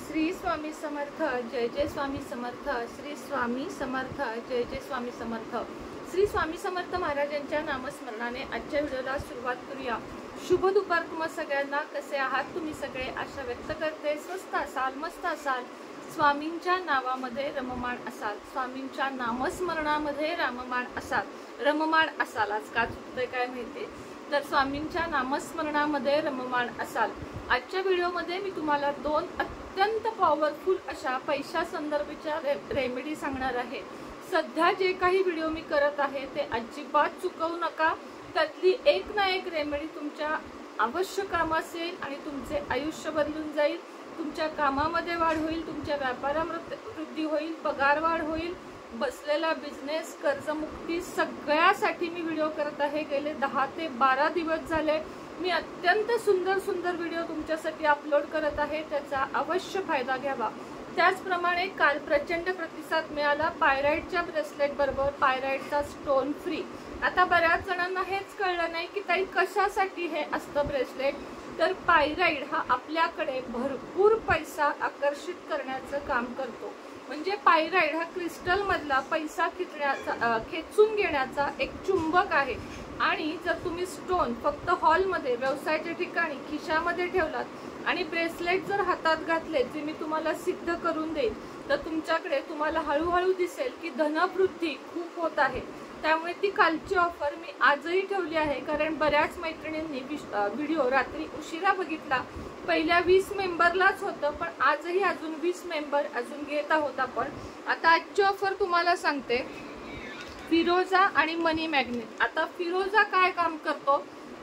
श्री स्वामी समर्थ, जय जय स्वामी समर्थ, श्री स्वामी समर्थ, जय जय स्वामी समर्थ। श्री स्वामी समर्थ महाराजांच्या नामस्मरणाने आजच्या व्हिडिओला सुरुवात करूया। शुभ दुपार तुम्हा सगळ्यांना। कसे आहात तुम्ही सगळे? आशा व्यक्त करते स्वस्त असाल, मस्त असाल, स्वामींच्या नावामध्ये रममाण असाल, स्वामींच्या नामस्मरणामध्ये राममाण असाल, रममाण असाल। आज का चुकतंय काय माहिती, तर स्वामींच्या नामस्मरणामध्ये रममाण असाल। आजच्या व्हिडिओमध्ये मी तुम्हाला दोन अत्यंत पॉवरफुल अशा पैशा संदर्भाच्या रेमेडी सांगणार आहे। सध्या जे काही व्हिडिओ मी करत आहे ते अजिबात चुकवू नका। त्यातली एक ना एक रेमेडी तुमच्या अवश्य कामास येईल आणि तुमचे आयुष्य बदलून जाईल। तुमच्या कामामध्ये वाढ होईल, तुमच्या व्यापारामध्ये वृद्धी होईल, पगार वाढ होईल, बसलेला बिझनेस, कर्जमुक्ती सगळ्यासाठी मी व्हिडिओ करत आहे। गेले 10 ते 12 दिवस झाले मी अत्यंत सुंदर सुंदर व्हिडिओ तुमच्यासाठी अपलोड करत आहे, त्याचा अवश्य फायदा घ्यावा। त्याचप्रमाणे काल प्रचंड प्रतिसाद मिळाला पायराइडच्या ब्रेसलेट बरोबर पायराइडचा स्टोन फ्री। आता बऱ्याच जणांना हेच कळलं नाही की ताई कशासाठी हे असतं ब्रेसलेट। तर पायराइड हा आपल्याकडे भरपूर पैसा आकर्षित करण्याचं काम करतो। म्हणजे पायराइड हा क्रिस्टल मधला पैसा खेचून घेण्याचा एक चुंबक आहे। आणि जर तुम्ही स्टोन फक्त हॉलमध्ये, व्यवसायाच्या ठिकाणी, खिशामध्ये ठेवलात आणि ब्रेसलेट जर हातात घातले, जे मी तुम्हाला सिद्ध करून देईन, तर तुमच्याकडे तुम्हाला हळूहळू दिसेल की धनवृद्धी खूप होत आहे। त्यामुळे ती कालची ऑफर मी आजही ठेवली आहे, कारण बऱ्याच मैत्रिणींनी व्हिडिओ रात्री उशिरा बघितला। पहिल्या 20 मेंबरलाच होतं, पण आजही अजून 20 मेंबर अजून घेत आहोत आपण। आता आजची ऑफर तुम्हाला सांगते, फिरोजा आणि मनी मॅग्नेट। आता फिरोजा काय काम करतो?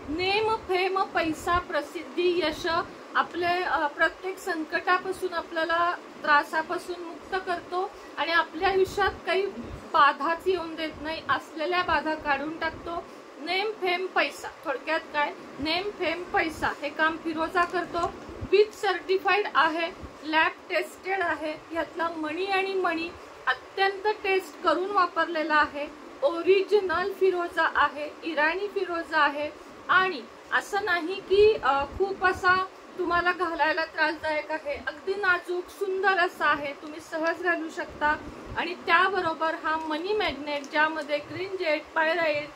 नेम, फेम, पैसा, प्रसिद्धी, यश, आपले प्रत्येक संकटापासून, आपल्याला त्रासापासून मुक्त करतो आणि आपल्या आयुष्यात काही बाधाच येऊन देत नाही, असलेल्या बाधा काढून टाकतो। नेम, फेम, पैसा, थोडक्यात काय, नेम, फेम, पैसा हे काम फिरोजा करतो। विथ सर्टिफाईड आहे, लॅब टेस्टेड आहे, यातला मणी आणि मणी अत्यंत टेस्ट करून वापरलेला आहे। ओरिजिनल फिरोजा आहे, इराणी फिरोजा आहे। आणि असं नाही की खूप असा तुम्हाला घालायला त्रासदायक आहे, अगदी नाजूक सुंदर असा आहे, तुम्ही सहज घालू शकता। आणि त्याबरोबर हा मनी मॅग्नेट, ज्यामध्ये ग्रीन जेट, पायराइड,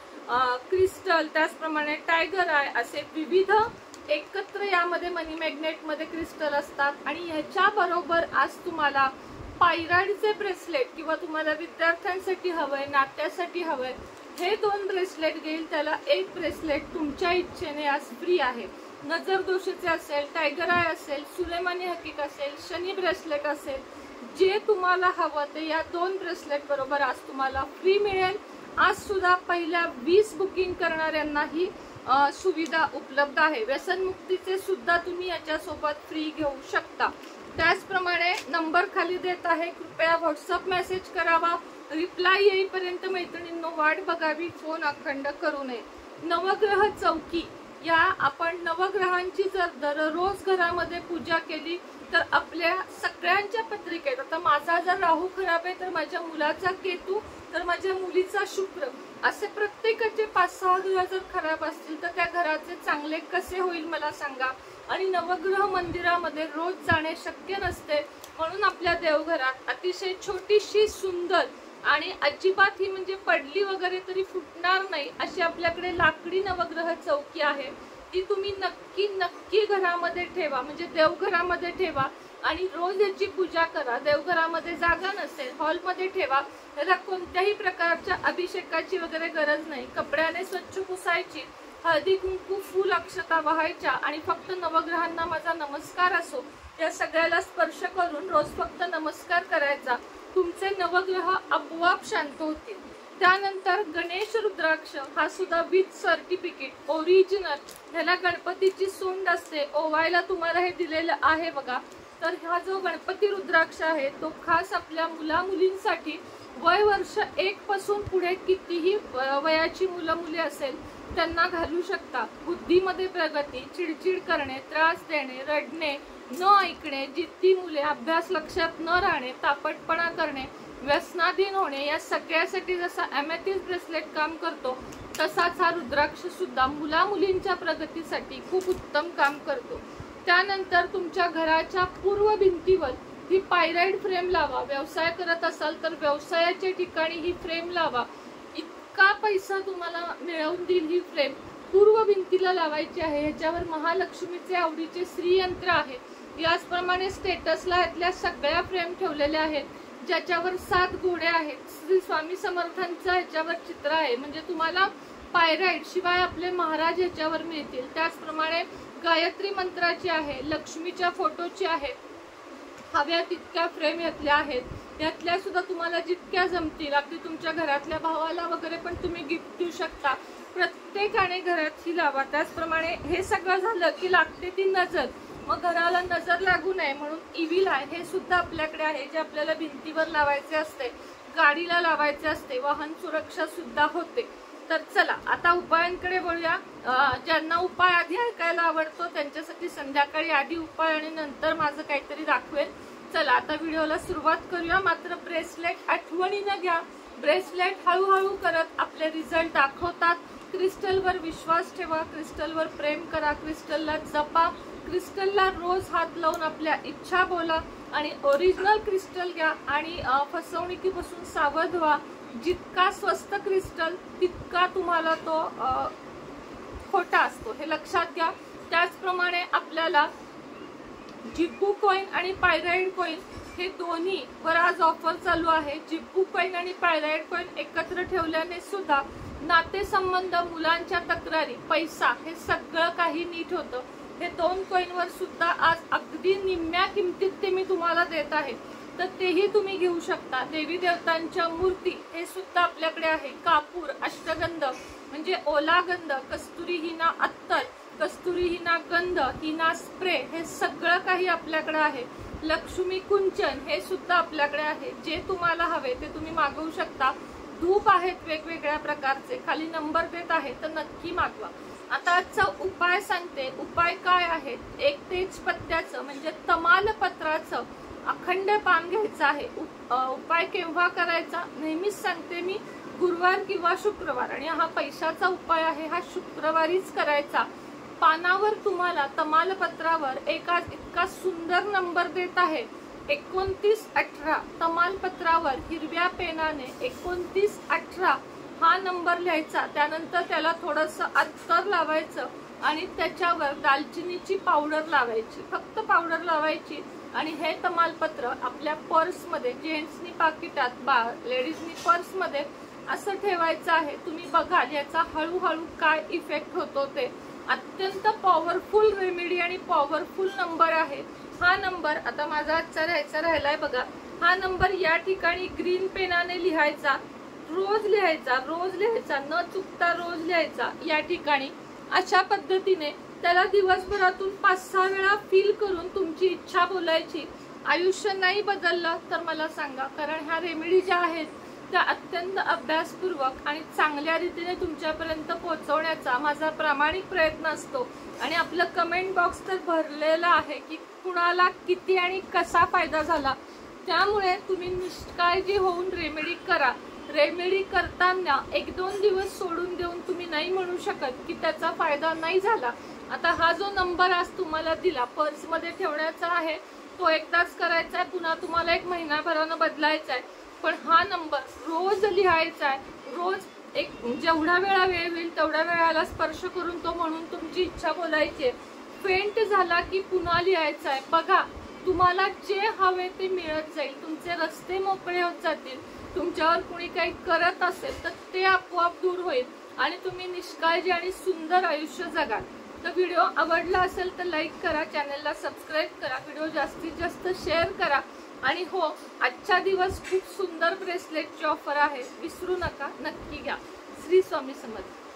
क्रिस्टल, त्याचप्रमाणे टायगर आय असे विविध एकत्र यामध्ये मनी मॅग्नेट मध्ये क्रिस्टल असतात। आणि ह्याच्या बरोबर आज तुम्हाला पायराइडचे ब्रेसलेट, किंवा तुम्हाला विद्यार्थ्यांसाठी हवंय, नात्यासाठी हवंय, हे 2 ब्रेसलेट घेईल, त्याला एक ब्रेसलेट तुमच्या इच्छेने आज फ्री आहे। नजर दोषीचे असेल, टायगर आय असेल, सुलेमानी हकीक असेल, शनी ब्रेसलेट असेल, जे तुम्हाला हवं ते या 2 ब्रेसलेट बरोबर आज तुम्हाला फ्री मिळेल। आज सुद्धा पहिल्या 20 बुकिंग करणाऱ्यांना ही सुविधा उपलब्ध आहे। व्यसनमुक्तीचे सुद्धा तुम्ही याच्यासोबत फ्री घेऊ शकता। त्याचप्रमाणे नंबर खाली देत आहे, कृपया व्हॉट्सअप मेसेज करावा। रिप्लाय येईपर्यंत मैत्रिणींनो वाट बघावी, फोन अखंड करू नये। नवग्रह चौकी, या आपण नवग्रहांची जर दररोज घरामध्ये पूजा केली तर आपल्या सगळ्यांच्या पत्रिकेत, आता माझा जर राहू खराब आहे तर माझ्या मुलाचा केतू, तर माझ्या मुलीचा शुक्र, असे प्रत्येकाचे 5-6 ग्रह जर खराब असतील तर त्या घराचे चांगले कसे होईल मला सांगा। आणि नवग्रह मंदिरामध्ये रोज जाणे शक्य नसते, म्हणून आपल्या देवघरात अतिशय छोटीशी सुंदर आणि अजिबात ही म्हणजे पडली वगैरे तरी फुटणार नाही अशी आपल्याकडे लाकडी नवग्रह चौकी आहे। ती तुम्ही नक्की नक्की घरामध्ये ठेवा, म्हणजे देवघरामध्ये ठेवा आणि रोज याची पूजा करा। देवघरामध्ये जागा नसेल, हॉलमध्ये ठेवा। याला कोणत्याही प्रकारच्या अभिषेकाची वगैरे गरज नाही, कपड्याने स्वच्छ पुसायची, हळदी कुंकू फूल अक्षता वाहायच्या आणि फक्त नवग्रहांना माझा नमस्कार असो या सगळ्याला स्पर्श करून रोज फक्त नमस्कार करायचा। तुमचे नवग्रह आपोआप शांत होतील। त्यानंतर गणेश रुद्राक्ष, हा सुद्धा विथ सर्टिफिकेट ओरिजिनल, ह्याला गणपतीची सोंड असते, ओवायला तुम्हाला हे दिलेलं आहे बघा। तर हा जो गणपती रुद्राक्ष आहे तो खास आपल्या मुला मुलींसाठी, वय वर्ष 1 पासून पुढे कितीही वयाची मुलं मुली असेल त्यांना घालू शकता। बुद्धीमध्ये प्रगती, चिडचिड करणे, त्रास देणे, रडणे, न ऐकणे, जिद्दी मुले, अभ्यास लक्षात न राहणे, तापटपणा करणे, व्यसनाधीन होणे, या सगळ्यासाठी जसा एमेथिस्ट ब्रेसलेट काम करतो तसाच हा रुद्राक्ष सुद्धा मुला मुलींच्या प्रगतीसाठी खूप उत्तम काम करतो। त्यानंतर तुमच्या घराच्या पूर्व भिंतीवर ही पायराइड फ्रेम लावा। व्यवसाय करत असाल तर व्यवसायाच्या ठिकाणी ही फ्रेम लावा। इतका पैसा तुम्हाला मिळवून देईल ही फ्रेम। पूर्व भिंतीला लावायची आहे। ह्याच्यावर महालक्ष्मीचे आवडीचे श्रीयंत्र आहे। याचप्रमाणे स्टेटसला यातल्या सगळ्या फ्रेम ठेवलेल्या आहेत, ज्याच्यावर 7 घोडे आहेत। श्री स्वामी समर्थांचं ह्याच्यावर चित्र आहे, म्हणजे तुम्हाला पायराइड शिवाय आपले महाराज ह्याच्यावर मिळतील। त्याचप्रमाणे गायत्री मंत्राची आहे, लक्ष्मीच्या फोटोची आहे। हव्या तितक्या फ्रेम यातल्या आहेत। यातल्या सुद्धा तुम्हाला जितक्या जमतील, अगदी तुमच्या घरातल्या भावाला वगैरे पण तुम्ही गिफ्ट देऊ शकता। प्रत्येकाने घरात ही लावा। त्याचप्रमाणे हे सगळं झालं की लागते ती नजर। मग घराला नजर लागू नये म्हणून इव्हिल आहे हे सुद्धा आपल्याकडे आहे, जे आपल्याला भिंतीवर लावायचे असते, गाडीला लावायचे असते, वाहन सुरक्षा सुद्धा होते। तर चला आता उपायांकडे वळूया। ज्यांना उपाय आधी ऐकायला आवडतो त्यांच्यासाठी संध्याकाळी आधी उपाय आणि नंतर माझं काहीतरी दाखवेल। चला आता व्हिडिओला सुरुवात करूया। मात्र ब्रेसलेट आठवणीनं घ्या। ब्रेसलेट हळूहळू करत आपले रिझल्ट दाखवतात। क्रिस्टलवर विश्वास ठेवा, क्रिस्टलवर प्रेम करा, क्रिस्टलला जपा, क्रिस्टलला रोज हात लावून आपल्या इच्छा बोला आणि ओरिजिनल क्रिस्टल घ्या आणि फसवणुकीपासून सावध व्हा। जितका स्वस्त क्रिस्टल तितका तुम्हाला तो खोटा असतो, हे लक्षात घ्या। त्याचप्रमाणे आपल्याला जिप्पू कॉइन आणि पायराइड कॉइन हे दोन्ही वर आज ऑफर चालू आहे। जिप्पू कॉइन आणि पायराइड कॉइन एकत्र ठेवल्याने सुद्धा नातेसंबंध, मुलांच्या तक्रारी, पैसा हे सगळं काही नीट होतं। हे 2 कॉइनवर सुद्धा आज अगदी निम्म्या किमतीत ते मी तुम्हाला देत आहे, तर तेही तुम्ही घेऊ शकता। देवी देवतांच्या मूर्ती हे सुद्धा आपल्याकडे आहे। कापूर, अष्टगंध म्हणजे ओला गंध, कस्तुरी हिना अत्तर, कस्तुरी हिना गंध, हिना स्प्रे हे सगळं काही आपल्याकडे आहे। लक्ष्मी कुंचन हे सुद्धा आपल्याकडे आहे। जे तुम्हाला हवे ते तुम्ही मागवू शकता। धूप आहेत वेगवेगळ्या प्रकारचे, खाली नंबर देत आहे तर नक्की मागवा। आता आजचा उपाय सांगते। उपाय काय आहे? एक तेजपत्त्याचं म्हणजे तमालपत्राचं अखंड पान घ्यायचं आहे। उपाय केव्हा करायचा? नेहमीच सांगते मी, गुरुवार किंवा शुक्रवार, आणि हा पैशाचा उपाय आहे, हा शुक्रवारीच करायचा। पानावर तुम्हाला तमालपत्रावर आज इतका सुंदर नंबर देत आहे 2918। तमालपत्रावर हिरव्या पेनाने 2918 हा नंबर लिहायचा। त्यानंतर त्याला थोडंसं अत्तर लावायचं आणि त्याच्यावर दालचिनीची पावडर लावायची, फक्त पावडर लावायची। आणि हे तमालपत्र आपल्या पर्समध्ये, जेंट्सनी पाकिटात, लेडीजनी पर्समध्ये असं ठेवायचं आहे। तुम्ही बघाल याचा हळूहळू काय इफेक्ट होतो ते। अत्यंत पॉवरफुल रेमेडी आणि पॉवरफुल नंबर आहे हा नंबर। आता माझा आजचा लिहायचा राहिलाय बघा। हा नंबर या ठिकाणी ग्रीन पेनाने लिहायचा, रोज लिहायचा, रोज लिहायचा, न चुकता रोज लिहायचा या ठिकाणी। अशा पद्धतीने त्याला दिवसभरातून 5-6 वेळा फील करून तुमची इच्छा बोलायची। आयुष्य नाही बदललं तर मला सांगा, कारण ह्या रेमेडी ज्या आहेत त्या अत्यंत अभ्यासपूर्वक आणि चांगल्या रीतीने तुमच्यापर्यंत पोहोचवण्याचा माझा प्रामाणिक प्रयत्न असतो। आणि आपलं कमेंट बॉक्स तर भरलेला आहे की कुणाला किती आणि कसा फायदा झाला। त्यामुळे तुम्ही निष्काळजी होऊन रेमेडी करा। रेमेडी करताना 1-2 दिवस सोडून देऊन तुम्ही नाही म्हणू शकत की त्याचा फायदा नाही झाला। आता हा जो नंबर आज तुम्हाला दिला पर्समध्ये ठेवण्याचा आहे, तो एकदाच करायचा आहे, पुन्हा तुम्हाला 1 महिनाभरानं बदलायचा आहे। पण हा नंबर रोज लिहायचा आहे। रोज एक जेवढा वेळा वेळ होईल तेवढ्या वेळाला स्पर्श करून तो म्हणून तुमची इच्छा बोलायची आहे। फेंट झाला की पुन्हा लिहायचा आहे। बघा, तुम्हाला जे हवे ते मिळत जाईल, तुमचे रस्ते मोकळे होत जातील। तुमच्यावर कुणी काही करत असेल तर ते आपोआप दूर होईल आणि तुम्ही निष्काळजी आणि सुंदर आयुष्य जगाल। तर व्हिडिओ आवडला असेल तर लाईक करा, चॅनलला सबस्क्राईब करा, व्हिडिओ जास्तीत जास्त शेअर करा। आणि हो, आजचा दिवस खूप सुंदर ब्रेसलेटची ऑफर आहे, विसरू नका, नक्की घ्या। श्री स्वामी समर्थ।